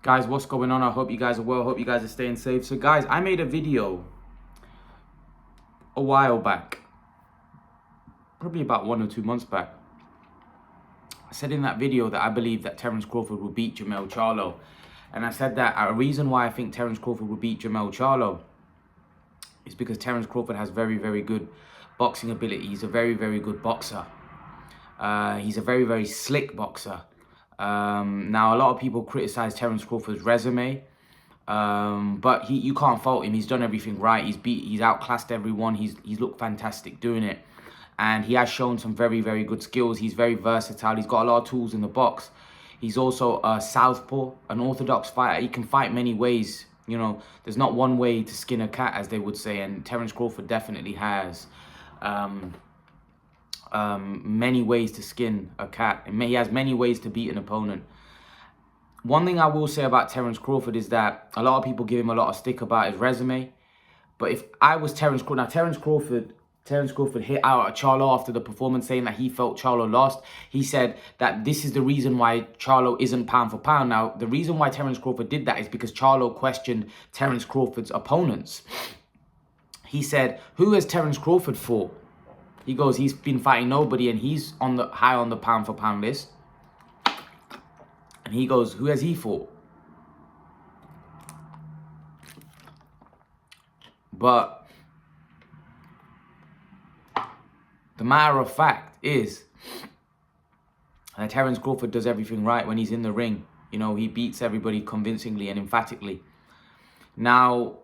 Guys, what's going on? I hope you guys are well. Hope you guys are staying safe. So guys, I made a video a while back, probably about 1 or 2 months back. I said in that video that I believe that Terence Crawford will beat Jermell Charlo. And I said that a reason why I think Terence Crawford will beat Jermell Charlo is because Terence Crawford has very, very good boxing ability. He's a very, very good boxer. He's a very, very slick boxer. Now, a lot of people criticize Terence Crawford's resume, but you can't fault him. He's done everything right. He's outclassed everyone. He's looked fantastic doing it, and he has shown some very, very good skills. He's very versatile. He's got a lot of tools in the box. He's also a southpaw, an orthodox fighter. He can fight many ways. You know, there's not one way to skin a cat, as they would say, and Terence Crawford definitely has. Many ways to skin a cat. He has many ways to beat an opponent. One thing I will say about Terence Crawford is that a lot of people give him a lot of stick about his resume. But if I was Terence Crawford, now Terence Crawford hit out at Charlo after the performance, saying that he felt Charlo lost. He said that this is the reason why Charlo isn't pound for pound. Now, the reason why Terence Crawford did that is because Charlo questioned Terence Crawford's opponents. He said, "Who has Terence Crawford fought?" He goes, "He's been fighting nobody, and he's high on the pound for pound list." And he goes, "Who has he fought?" But the matter of fact is that Terence Crawford does everything right when he's in the ring. You know, he beats everybody convincingly and emphatically. Now,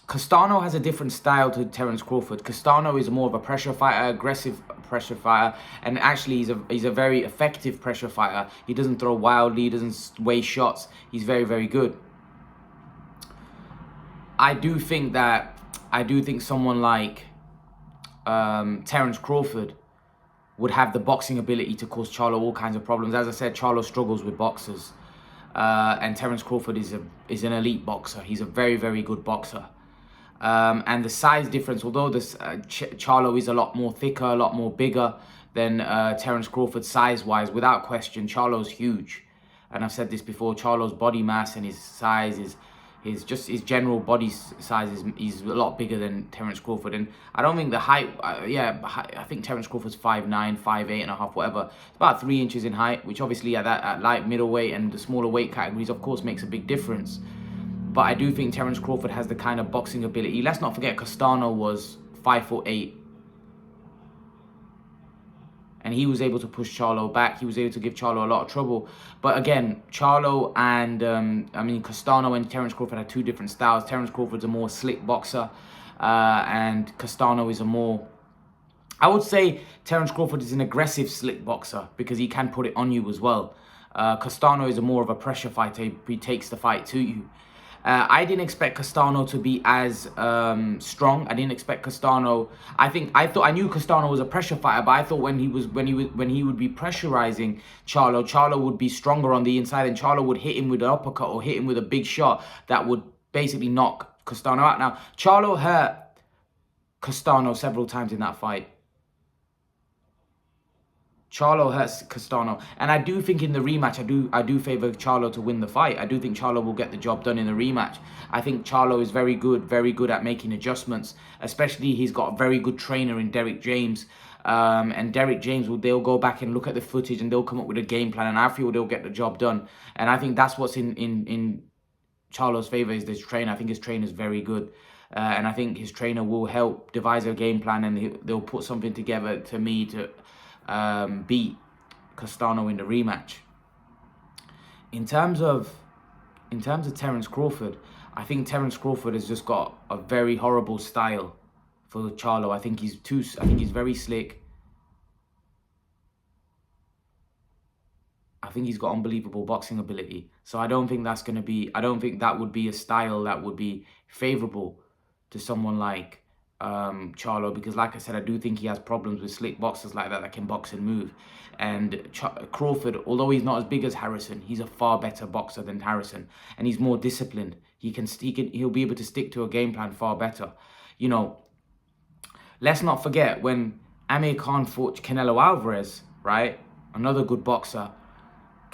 Castano has a different style to Terence Crawford. Castano is more of a pressure fighter, aggressive pressure fighter, and actually he's a very effective pressure fighter. He doesn't throw wildly, he doesn't waste shots. He's very, very good. I do think someone like Terence Crawford would have the boxing ability to cause Charlo all kinds of problems. As I said, Charlo struggles with boxers, and Terence Crawford is an elite boxer. He's a very, very good boxer. And the size difference, although this Charlo is a lot more thicker, a lot more bigger than Terence Crawford size-wise, without question, Charlo's huge. And I've said this before, Charlo's body mass and his size his general body size is a lot bigger than Terence Crawford. And I don't think the height, I think Terence Crawford's 5'9", 5'8.5", whatever. It's about 3 inches in height, which obviously at light, middleweight, and the smaller weight categories, of course, makes a big difference. But I do think Terence Crawford has the kind of boxing ability. Let's not forget Castano was 5'8". And he was able to push Charlo back. He was able to give Charlo a lot of trouble. But again, Charlo and, Castano and Terence Crawford had two different styles. Terence Crawford's a more slick boxer. And Castano is a more... I would say Terence Crawford is an aggressive, slick boxer because he can put it on you as well. Castano is more of a pressure fighter. He takes the fight to you. I didn't expect Castano to be as strong. I didn't expect Castano. I knew Castano was a pressure fighter, but I thought when he would be pressurizing Charlo, Charlo would be stronger on the inside, and Charlo would hit him with an uppercut or hit him with a big shot that would basically knock Castano out. Now, Charlo hurt Castano several times in that fight. Charlo hurts Castano, and I do think in the rematch, I do favor Charlo to win the fight. I do think Charlo will get the job done in the rematch. I think Charlo is very good at making adjustments. Especially, he's got a very good trainer in Derek James, and Derek James they'll go back and look at the footage and they'll come up with a game plan, and I feel they'll get the job done. And I think that's what's in Charlo's favor is this trainer. I think his trainer is very good. And I think his trainer will help devise a game plan, and they'll put something together to beat Castano in the rematch. In terms of Terence Crawford, I think Terence Crawford has just got a very horrible style for Charlo. I think he's very slick. I think he's got unbelievable boxing ability. So I don't think that would be a style that would be favorable to someone like Charlo, because like I said, I do think he has problems with slick boxers like that can box and move. And Crawford, although he's not as big as Harrison, he's a far better boxer than Harrison, and he's more disciplined. He'll be able to stick to a game plan far better. You know, let's not forget when Amir Khan fought Canelo Alvarez, right? Another good boxer.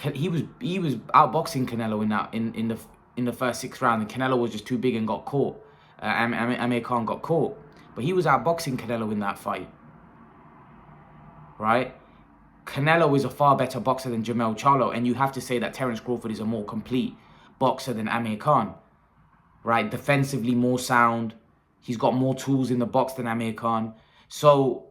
he was outboxing Canelo in the first 6 rounds, and Canelo was just too big and got caught. Amir Khan got caught, but he was outboxing Canelo in that fight, right? Canelo is a far better boxer than Jermell Charlo, and you have to say that Terence Crawford is a more complete boxer than Amir Khan, right? Defensively more sound. He's got more tools in the box than Amir Khan. So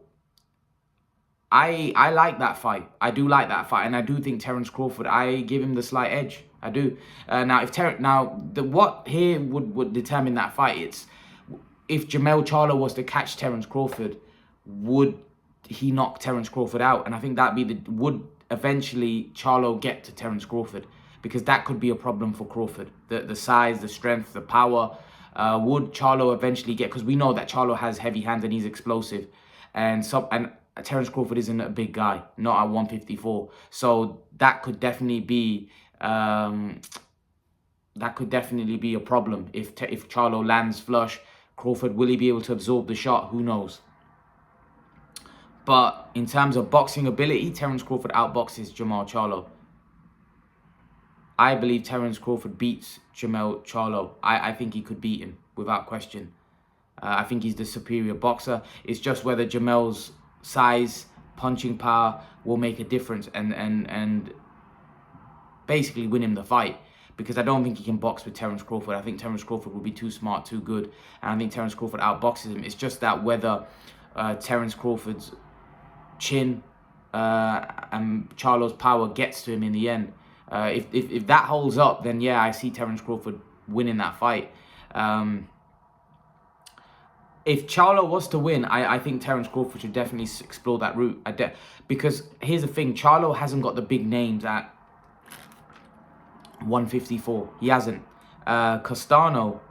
I like that fight. I do like that fight, and I do think Terence Crawford, I give him the slight edge. I do. What here would determine that fight? It's if Jermell Charlo was to catch Terence Crawford, would he knock Terence Crawford out? And I think would eventually Charlo get to Terence Crawford, because that could be a problem for Crawford. The size, the strength, the power. Would Charlo eventually get? Because we know that Charlo has heavy hands and he's explosive, and Terence Crawford isn't a big guy, not at 154. So that could definitely be a problem if Charlo lands flush. Crawford, will he be able to absorb the shot? Who knows? But in terms of boxing ability, Terence Crawford outboxes Jermell Charlo. I believe Terence Crawford beats Jermell Charlo. I think he could beat him without question. I think he's the superior boxer. It's just whether Jermell's size, punching power will make a difference and basically win him the fight. Because I don't think he can box with Terence Crawford. I think Terence Crawford will be too smart, too good. And I think Terence Crawford outboxes him. It's just that whether Terence Crawford's chin and Charlo's power gets to him in the end. If that holds up, then yeah, I see Terence Crawford winning that fight. If Charlo was to win, I think Terence Crawford should definitely explore that route. Because here's the thing, Charlo hasn't got the big names at 154. He hasn't. Castano,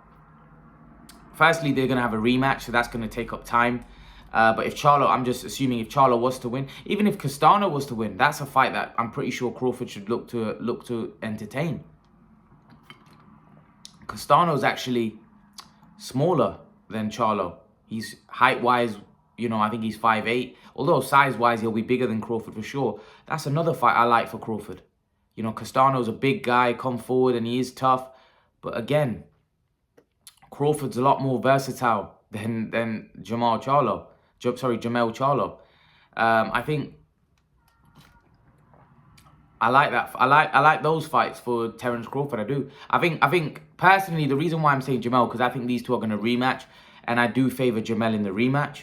firstly, they're going to have a rematch, so that's going to take up time. But if Charlo, I'm just assuming if Charlo was to win, even if Castano was to win, that's a fight that I'm pretty sure Crawford should look to entertain. Castano's actually smaller than Charlo. He's height-wise, I think he's 5'8". Although size-wise, he'll be bigger than Crawford for sure. That's another fight I like for Crawford. Castano's a big guy, come forward, and he is tough. But again, Crawford's a lot more versatile than Jermell Charlo. I think I like that. I like those fights for Terence Crawford. I do. I think personally, the reason why I'm saying Jermell, because I think these two are going to rematch, and I do favor Jermell in the rematch.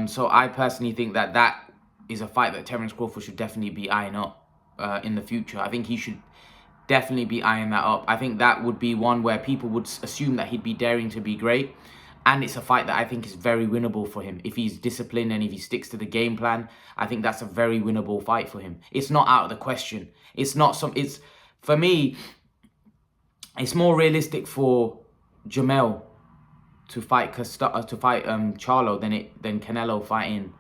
So I personally think that is a fight that Terence Crawford should definitely be eyeing up in the future. I think he should definitely be eyeing that up. I think that would be one where people would assume that he'd be daring to be great. And it's a fight that I think is very winnable for him. If he's disciplined and if he sticks to the game plan, I think that's a very winnable fight for him. It's not out of the question. For me, it's more realistic for Jermell to fight Charlo than Canelo fighting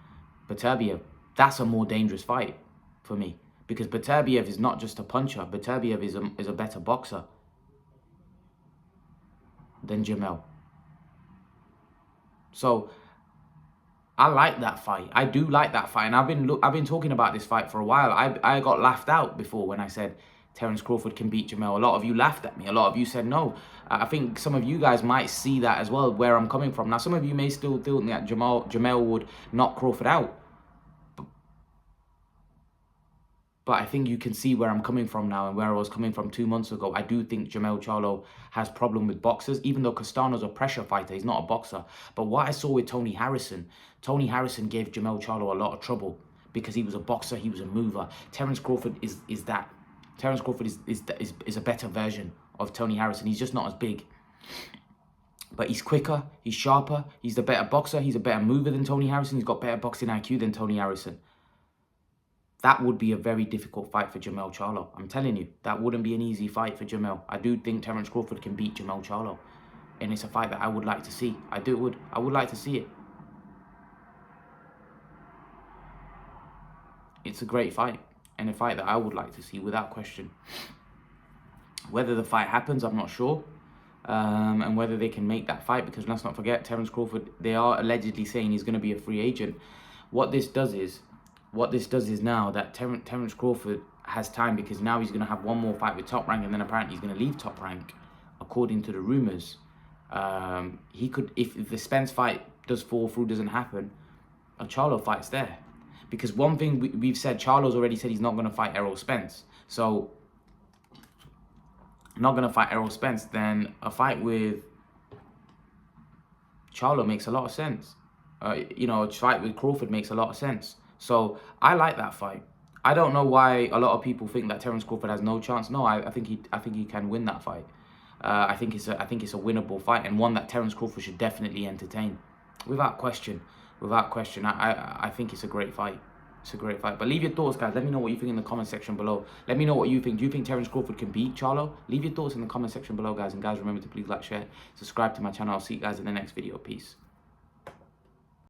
Beterbiev. That's a more dangerous fight for me, because Beterbiev is not just a puncher. Beterbiev is a better boxer than Jermell. So I like that fight. I do like that fight, and I've been talking about this fight for a while. I got laughed out before when I said Terence Crawford can beat Jermell. A lot of you laughed at me. A lot of you said no. I think some of you guys might see that as well, where I'm coming from. Now, some of you may still think that Jermell would knock Crawford out. But I think you can see where I'm coming from now and where I was coming from 2 months ago. I do think Jermell Charlo has problem with boxers, even though Castano's a pressure fighter. He's not a boxer. But what I saw with Tony Harrison gave Jermell Charlo a lot of trouble because he was a boxer, he was a mover. Terence Crawford is that. Terence Crawford is a better version of Tony Harrison. He's just not as big. But he's quicker, he's sharper, he's the better boxer, he's a better mover than Tony Harrison. He's got better boxing IQ than Tony Harrison. That would be a very difficult fight for Jermell Charlo. I'm telling you, that wouldn't be an easy fight for Jermell. I do think Terence Crawford can beat Jermell Charlo. And it's a fight that I would like to see. I would like to see it. It's a great fight. And a fight that I would like to see without question. Whether the fight happens, I'm not sure. And whether they can make that fight. Because let's not forget, Terence Crawford, they are allegedly saying he's going to be a free agent. What this does is now that Terence Crawford has time, because now he's going to have one more fight with Top Rank, and then apparently he's going to leave Top Rank, according to the rumors. He could, if the Spence fight does fall through, doesn't happen, a Charlo fight's there. Because one thing we've said, Charlo's already said he's not going to fight Errol Spence. So, not going to fight Errol Spence, then a fight with Charlo makes a lot of sense. You know, a fight with Crawford makes a lot of sense. So, I like that fight. I don't know why a lot of people think that Terence Crawford has no chance. No, I think he can win that fight. I think it's a winnable fight, and one that Terence Crawford should definitely entertain, without question. Without question, I think it's a great fight. It's a great fight. But leave your thoughts, guys. Let me know what you think in the comment section below. Let me know what you think. Do you think Terence Crawford can beat Charlo? Leave your thoughts in the comment section below, guys. And guys, remember to please like, share, subscribe to my channel. I'll see you guys in the next video. Peace.